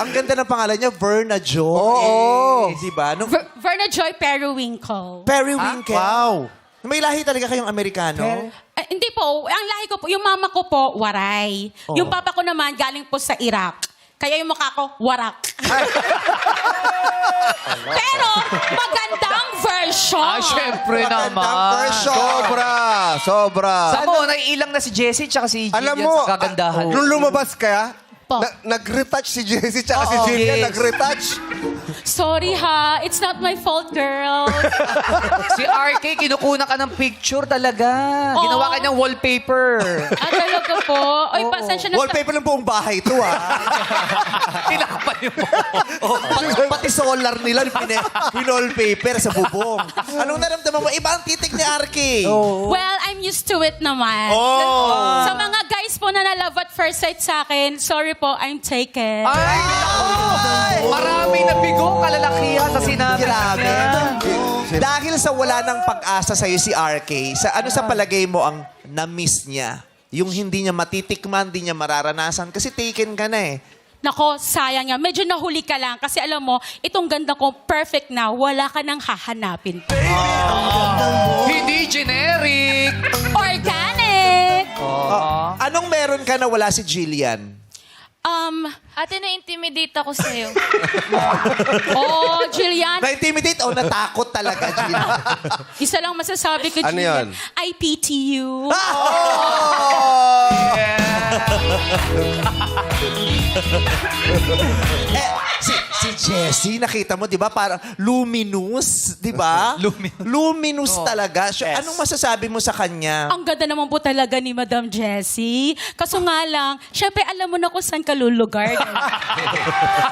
ang ganda ng pangalan niya, Verna Joy. Oo. Diba? Nung Verna Joy Periwinkle. Periwinkle. Wow. May lahi talaga kayong Amerikano? Hindi po. Ang lahi ko po, yung mama ko po, Waray. Yung papa ko naman, galing po sa Iraq. Kaya yung mukha ko, Warak. Pero, magandang version. Syempre Magandang naman. version. Sobra. Ako, naiilang na si Jessie tsaka si Jillian Alam mo, sa kagandahan. nung lumabas ka, Po. nag-retouch si Jessie tsaka si Oo, Jillian, yes. nag-retouch. Sorry ha, it's not my fault, girl. Si RK, kinukuna ka ng picture talaga. Ginawa ka niyang wallpaper. Talaga po. Oy, pasensya na. Wallpaper ng buong bahay to, Tinakapan mo. Pati solar nila, pinol-paper sa bubong. Anong naramdaman mo? Iba ang titig ni RK. Well, I'm used to it naman. Oh. Sa mga guys po na love at first sight sa akin, sorry po, I'm taken. Ay, maraming nabigo kalalakihan sa sinabi Grabe. niya. Dahil sa wala ng pag-asa sa'yo si RK, ano sa palagay mo ang na-miss niya? Yung hindi niya matitikman, hindi niya mararanasan. Kasi taken ka na eh. Nako, sayang nga. Medyo nahuli ka lang. Kasi alam mo, itong ganda ko, perfect na. Wala ka nang hahanapin. Hindi generic. Organic! Anong meron ka na wala si Jillian? Ate, na-intimidate ako sa'yo. Oh, Jillian, Na-intimidate o natakot talaga, Jillian? isa lang masasabi ko, Ano Jillian. yun? I pity you. Si Jessie, nakita mo, di ba? Parang luminous, di ba? Luminous talaga. So, anong masasabi mo sa kanya? Ang ganda naman po talaga ni Madam Jessie. Kaso nga lang, syempre alam mo na kung saan ka lulugar.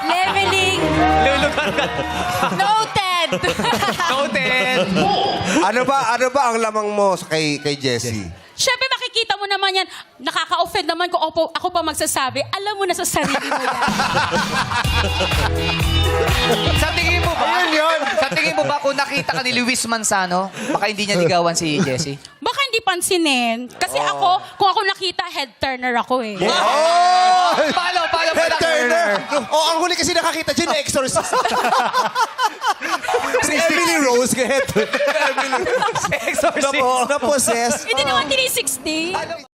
Leveling. Lulugar ka. Noted. Noted. Ano ba ang lamang mo kay Jessie? Syempre makikita mo naman yan. Nakaka-offend naman kung ako pa magsasabi. Alam mo na sa sarili mo yan. Sa tingin mo ba? Ayun yun. Sa tingin mo ba kung nakita ka ni Luis Manzano, baka hindi niya ligawan si Jessie? Baka hindi pansinin. Kasi ako, kung ako nakita, head turner ako eh. Paano Head turner! Oh, ang huli kasi nakakita dyan, exorcist. Si Emily Rose, head turner. Exorcist. Na-possess. Hindi naman 360.